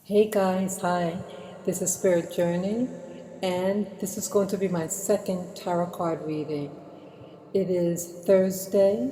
Hey guys, hi. This is Spirit Journey, and this is going to be my second tarot card reading. It is Thursday,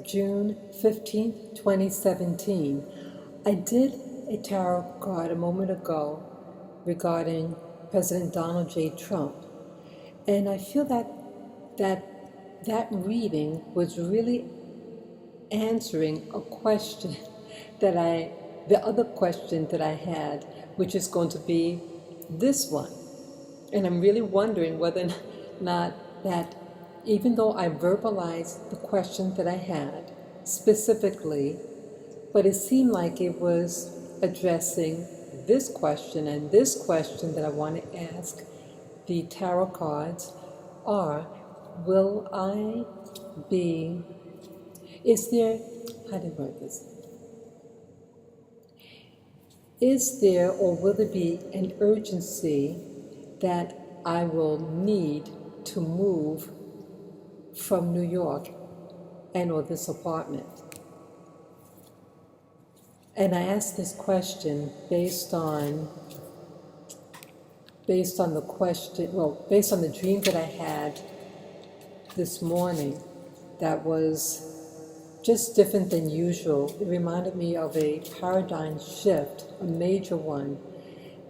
June 15th, 2017. I did a tarot card a moment ago regarding President Donald J. Trump, and I feel that reading was really answering a question the other question that I had, which is going to be this one. And I'm really wondering whether or not that, even though I verbalized the question that I had specifically, but it seemed like it was addressing this question, and this question that I want to ask the tarot cards are, will I be, is there, how do I word this? Is there or will there be an urgency that I will need to move from New York and or this apartment? And I asked this question based on the question, well, based on the dream that I had this morning that was just different than usual. It reminded me of a paradigm shift, a major one.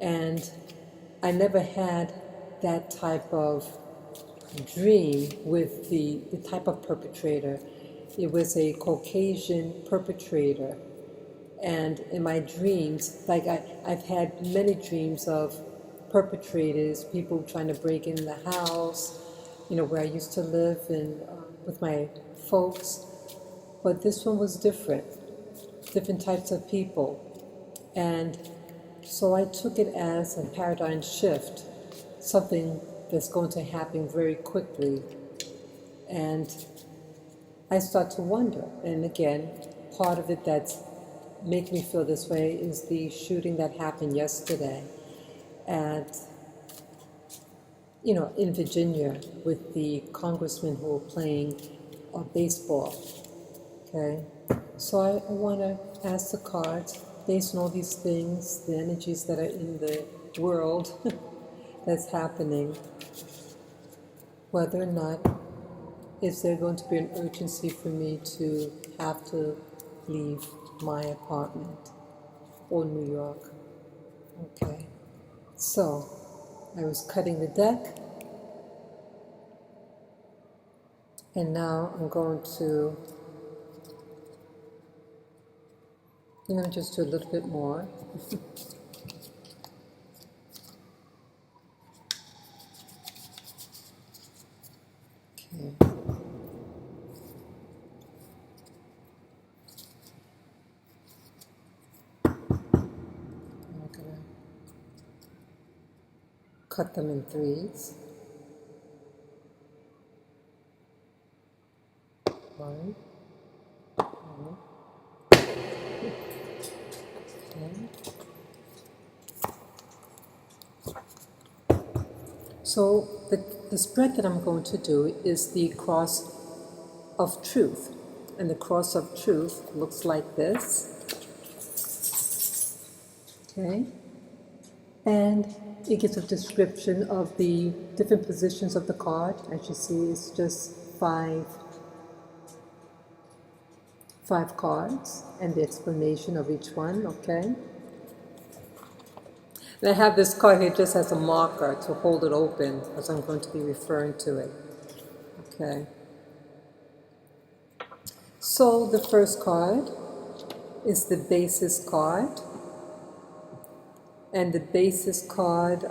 And I never had that type of dream with the type of perpetrator. It was a Caucasian perpetrator. And in my dreams, like I've had many dreams of perpetrators, people trying to break in the house, where I used to live and with my folks. But this one was different types of people. And so I took it as a paradigm shift, something that's going to happen very quickly. And I start to wonder, and again, part of it that's making me feel this way is the shooting that happened yesterday at, in Virginia with the congressmen who were playing baseball. Okay, so I want to ask the cards, based on all these things, the energies that are in the world that's happening, whether or not is there going to be an urgency for me to have to leave my apartment or New York. Okay, so I was cutting the deck, and now I'm going to just do a little bit more. Okay. I'm gonna cut them in threes. One. So the spread that I'm going to do is the cross of truth. And the cross of truth looks like this. Okay? And it gives a description of the different positions of the card. As you see, it's just five cards and the explanation of each one, okay? And I have this card here just as a marker to hold it open as I'm going to be referring to it. Okay. So the first card is the basis card. And the basis card,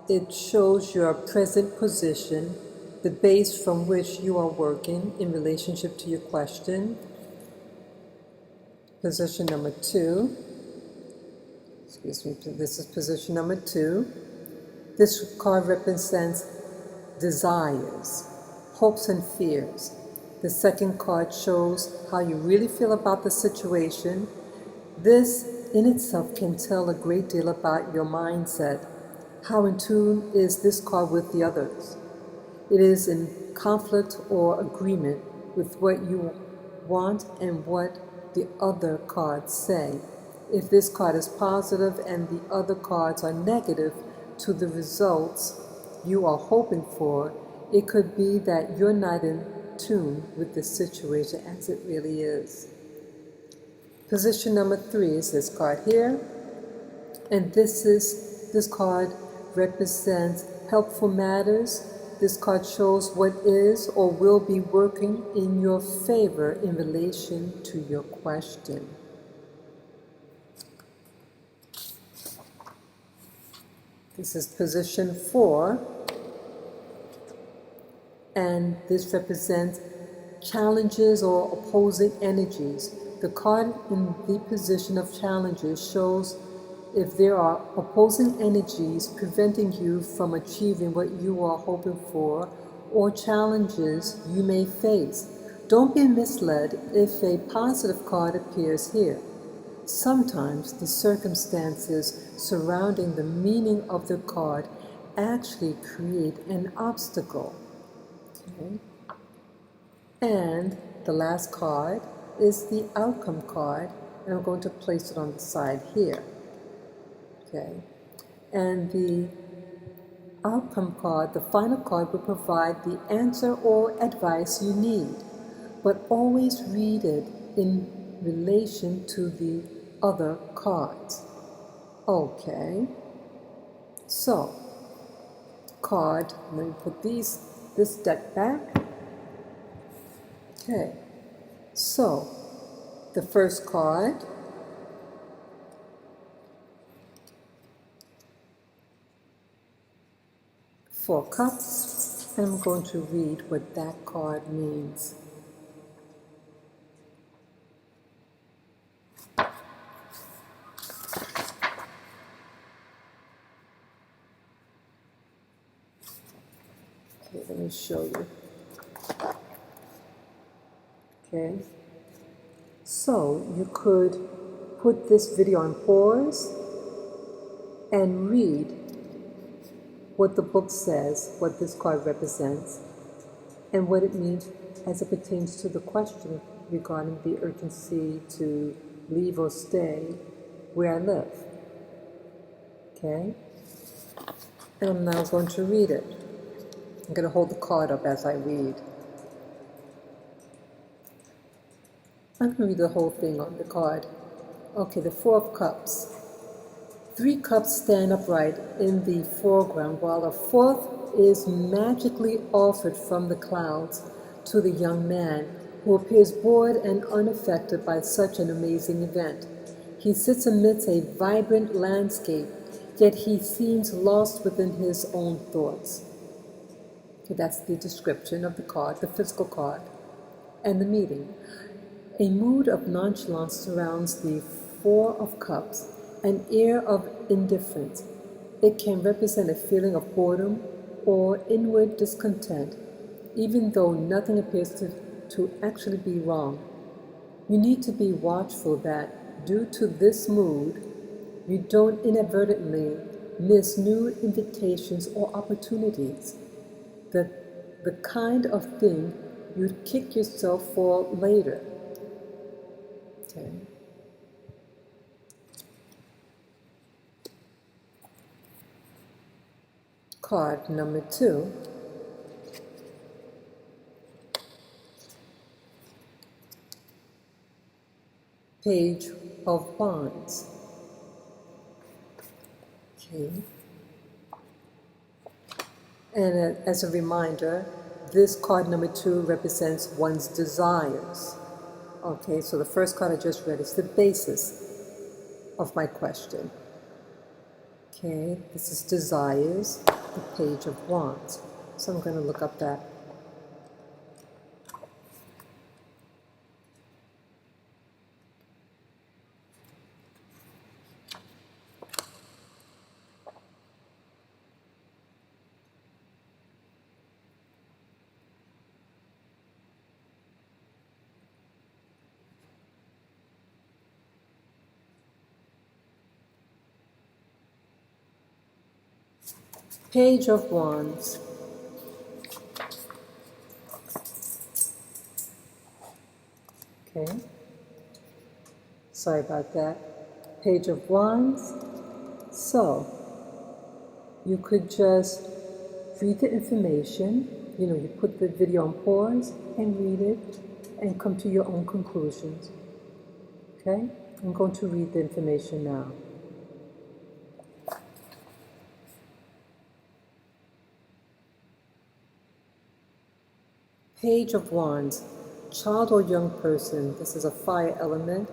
it shows your present position, the base from which you are working in relationship to your question. Position number 2. Excuse me, this is position number 2. This card represents desires, hopes and fears. The second card shows how you really feel about the situation. This in itself can tell a great deal about your mindset. How in tune is this card with the others? It is in conflict or agreement with what you want and what the other cards say. if this card is positive and the other cards are negative to the results you are hoping for, it could be that you're not in tune with the situation as it really is. Position number 3 is this card here, and this card represents helpful matters. This card shows what is or will be working in your favor in relation to your question. This is position 4, and this represents challenges or opposing energies. The card in the position of challenges shows if there are opposing energies preventing you from achieving what you are hoping for, or challenges you may face. Don't be misled if a positive card appears here. Sometimes the circumstances surrounding the meaning of the card actually create an obstacle. Okay. And the last card is the outcome card, and I'm going to place it on the side here. Okay. And the outcome card, the final card, will provide the answer or advice you need, but always read it in relation to the other cards. Okay, so card, let me put this deck back. Okay, so the first card, Four Cups, and I'm going to read what that card means. Okay, let me show you. Okay, so you could put this video on pause and read what the book says, what this card represents, and what it means as it pertains to the question regarding the urgency to leave or stay where I live. Okay? And I'm now going to read it. I'm going to hold the card up as I read. I'm going to read the whole thing on the card. Okay, the Four of Cups. 3 cups stand upright in the foreground, while a fourth is magically offered from the clouds to the young man, who appears bored and unaffected by such an amazing event. He sits amidst a vibrant landscape, yet he seems lost within his own thoughts. So that's the description of the card, the physical card, and the meaning. A mood of nonchalance surrounds the Four of Cups, an air of indifference. It can represent a feeling of boredom or inward discontent, even though nothing appears to actually be wrong. You need to be watchful that, due to this mood, you don't inadvertently miss new invitations or opportunities. The kind of thing you'd kick yourself for later. Okay. Card number 2. Page of Wands. Okay. And as a reminder, this card number 2 represents one's desires. Okay, so the first card I just read is the basis of my question. Okay, this is desires, the Page of Wands. So I'm going to look up that. Page of Wands. Okay. Sorry about that. Page of Wands. So you could just read the information, you put the video on pause and read it and come to your own conclusions. Okay? I'm going to read the information now. Page of Wands, child or young person. This is a fire element,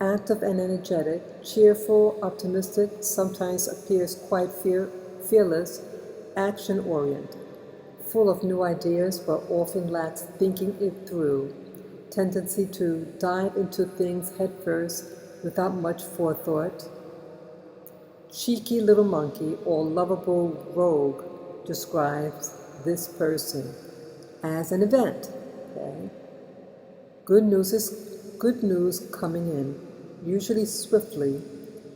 active and energetic, cheerful, optimistic, sometimes appears quite fearless, action-oriented, full of new ideas but often lacks thinking it through, tendency to dive into things headfirst without much forethought, cheeky little monkey or lovable rogue describes this person as an event. Okay? Good news coming in, usually swiftly,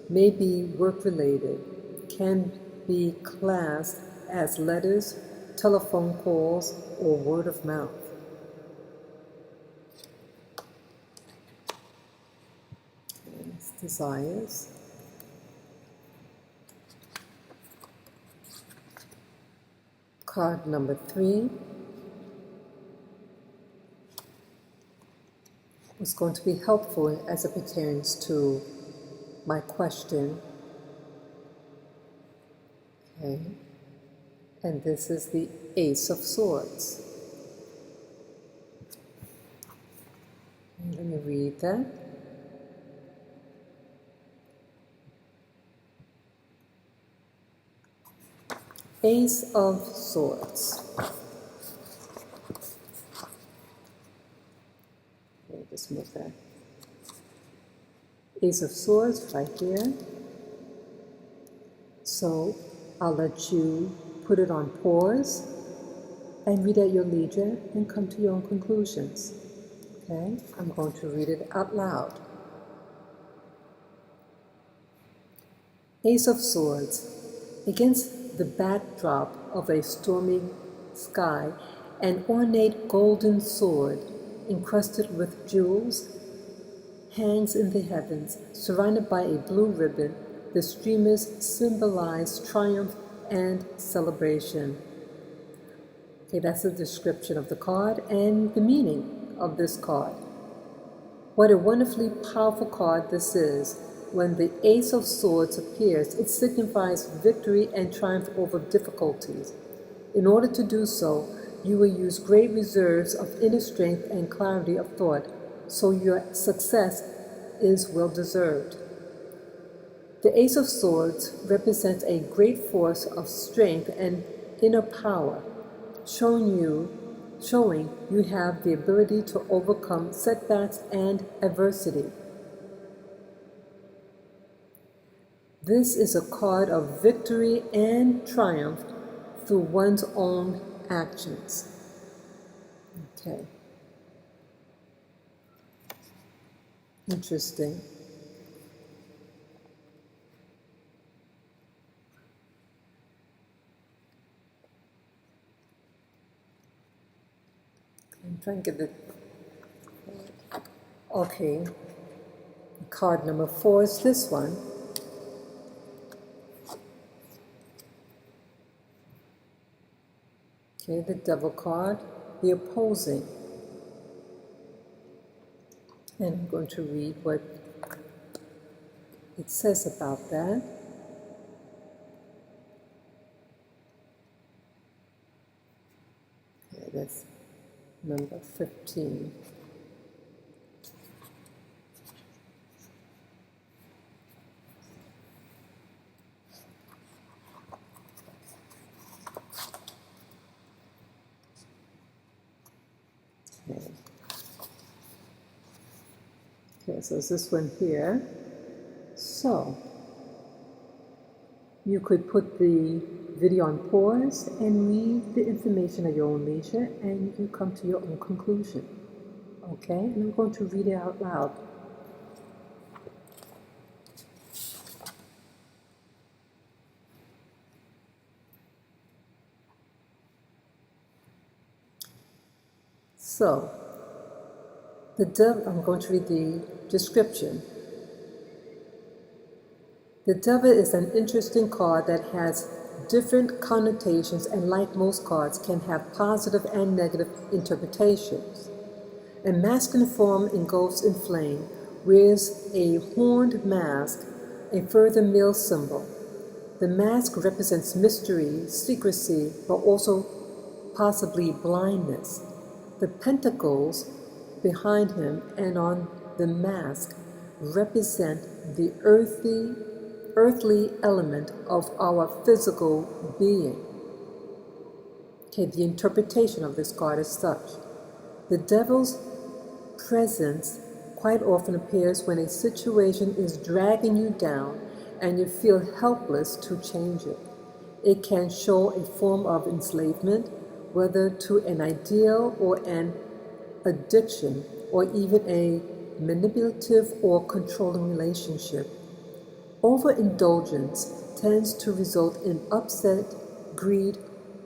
may be work-related, can be classed as letters, telephone calls, or word of mouth. Desires. Card number 3 is going to be helpful as it pertains to my question. Okay. And this is the Ace of Swords. Let me read that. Ace of Swords. Okay, just move that. Ace of Swords right here. So I'll let you put it on pause and read at your leisure and come to your own conclusions. Okay, I'm going to read it out loud. Ace of Swords. Against the backdrop of a stormy sky, an ornate golden sword encrusted with jewels hangs in the heavens, surrounded by a blue ribbon. The streamers symbolize triumph and celebration. Okay, that's a description of the card and the meaning of this card. What a wonderfully powerful card this is. When the Ace of Swords appears, it signifies victory and triumph over difficulties. In order to do so, you will use great reserves of inner strength and clarity of thought, so your success is well deserved. The Ace of Swords represents a great force of strength and inner power, showing you have the ability to overcome setbacks and adversity. This is a card of victory and triumph through one's own actions. Okay. Interesting. I'm trying to get the... Okay. Card number 4 is this one. Okay, the Devil card, the opposing. And I'm going to read what it says about that. Okay, that's number 15. Okay, so it's this one here. So, you could put the video on pause and read the information at your own leisure, and you can come to your own conclusion. Okay, and I'm going to read it out loud. So, I'm going to read the description. The devil is an interesting card that has different connotations and, like most cards, can have positive and negative interpretations. A masculine form engulfs in flame, wears a horned mask, a further male symbol. The mask represents mystery, secrecy, but also possibly blindness. The pentacles behind him and on the mask represent the earthly element of our physical being. Okay, the interpretation of this card is such. The devil's presence quite often appears when a situation is dragging you down and you feel helpless to change it. It can show a form of enslavement, whether to an ideal or an addiction, or even a manipulative or controlling relationship. Overindulgence tends to result in upset, greed,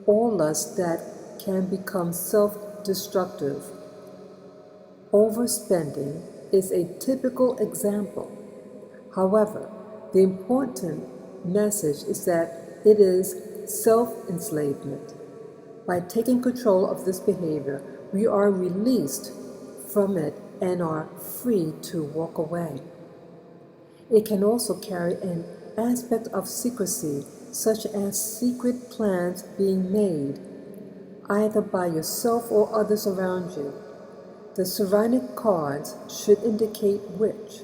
or lust that can become self-destructive. Overspending is a typical example. However, the important message is that it is self-enslavement. By taking control of this behavior, we are released from it and are free to walk away. It can also carry an aspect of secrecy, such as secret plans being made, either by yourself or others around you. The surrounding cards should indicate which.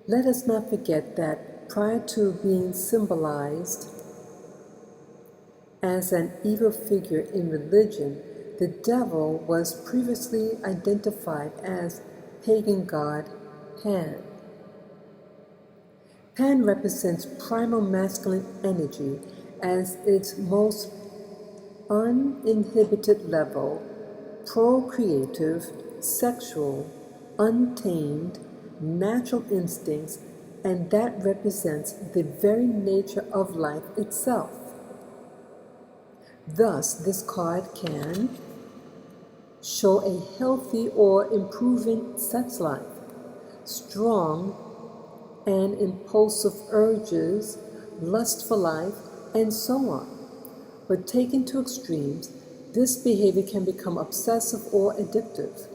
Let us not forget that prior to being symbolized as an evil figure in religion, the devil was previously identified as pagan god Pan. Pan represents primal masculine energy as its most uninhibited level, procreative, sexual, untamed, natural instincts, and that represents the very nature of life itself. Thus, this card can show a healthy or improving sex life, strong and impulsive urges, lust for life, and so on. But taken to extremes, this behavior can become obsessive or addictive.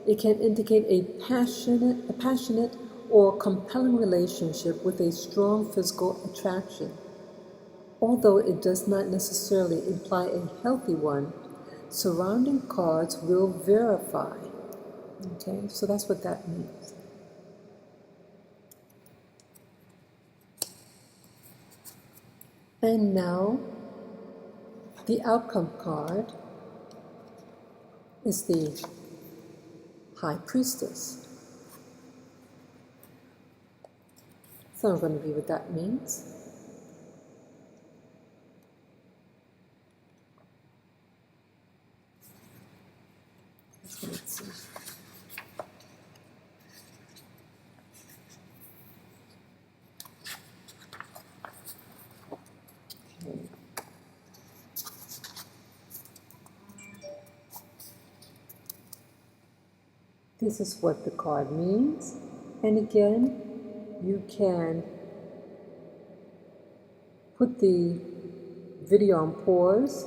It can indicate a passionate or compelling relationship with a strong physical attraction. Although it does not necessarily imply a healthy one, surrounding cards will verify. Okay, so that's what that means. And now, the outcome card is the High Priestess. So I'm going to read what that means. Let's see. Okay. This is what the card means. And again, you can put the video on pause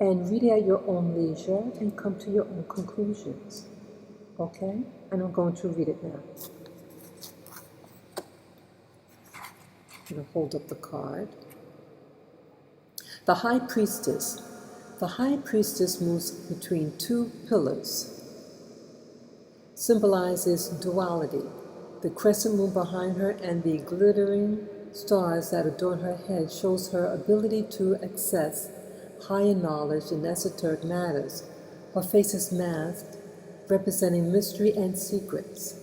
and read it at your own leisure and come to your own conclusions. Okay? And I'm going to read it now. I'm going to hold up the card. The High Priestess. The High Priestess moves between two pillars. Symbolizes duality. The crescent moon behind her and the glittering stars that adorn her head shows her ability to access higher knowledge in esoteric matters. Her face is masked, representing mystery and secrets.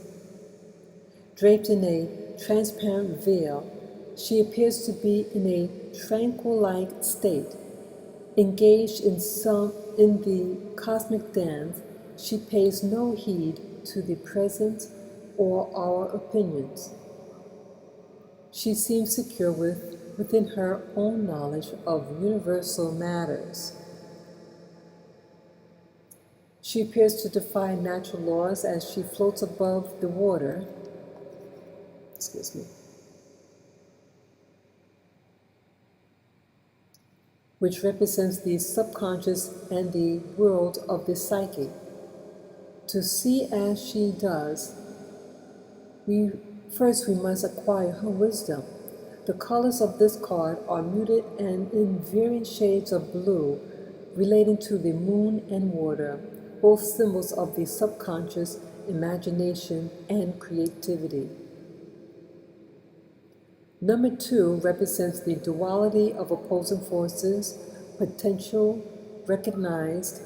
Draped in a transparent veil, she appears to be in a tranquil-like state. Engaged in the cosmic dance, she pays no heed to the present or our opinions. She seems secure within her own knowledge of universal matters. She appears to defy natural laws as she floats above the water. excuse me, which represents the subconscious and the world of the psyche. To see as she does, we must acquire her wisdom. The colors of this card are muted and in varying shades of blue, relating to the moon and water, both symbols of the subconscious, imagination, and creativity. Number 2 represents the duality of opposing forces, potential, recognized,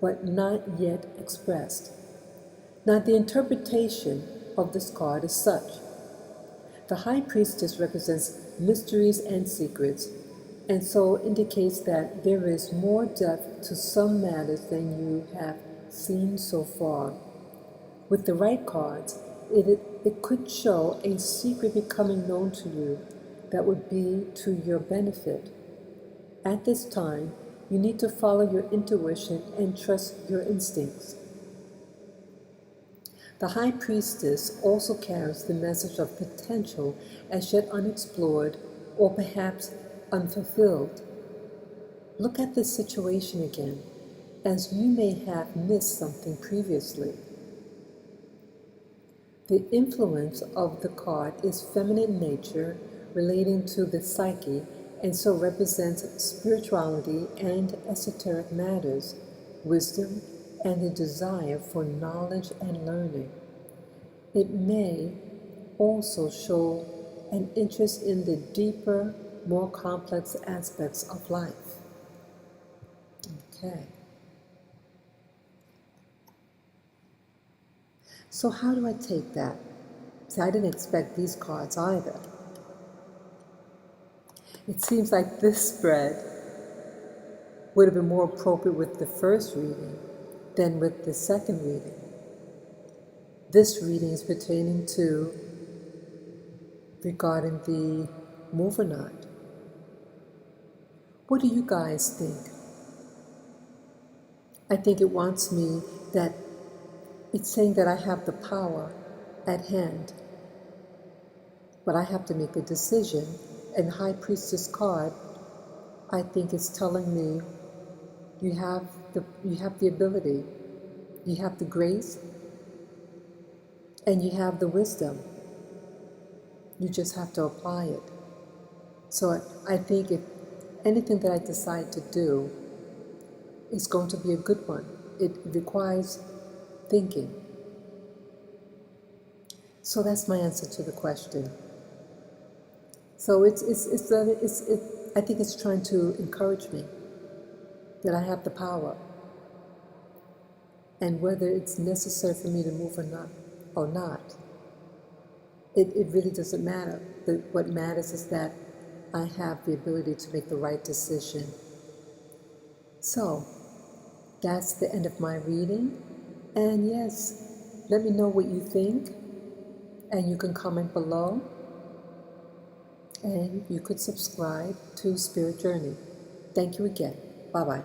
but not yet expressed. Now, the interpretation of this card is such. The High Priestess represents mysteries and secrets, and so indicates that there is more depth to some matters than you have seen so far. With the right cards, it could show a secret becoming known to you that would be to your benefit. At this time, you need to follow your intuition and trust your instincts. The High Priestess also carries the message of potential as yet unexplored or perhaps unfulfilled. Look at this situation again, as you may have missed something previously. The influence of the card is feminine nature relating to the psyche, and so represents spirituality and esoteric matters, wisdom, and the desire for knowledge and learning. It may also show an interest in the deeper, more complex aspects of life. Okay. So how do I take that? See, I didn't expect these cards either. It seems like this spread would have been more appropriate with the first reading than with the second reading. This reading is pertaining to regarding the move or not. What do you guys think? I think it wants me that it's saying that I have the power at hand, but I have to make a decision. And High Priestess card, I think, is telling me you have the ability, you have the grace, and you have the wisdom. You just have to apply it. So I think if anything that I decide to do is going to be a good one. It requires thinking. So that's my answer to the question. So I think it's trying to encourage me that I have the power, and whether it's necessary for me to move or not, it really doesn't matter. What matters is that I have the ability to make the right decision. So that's the end of my reading. And yes, let me know what you think, and you can comment below, and you could subscribe to Spirit Journey. Thank you again. Bye-bye.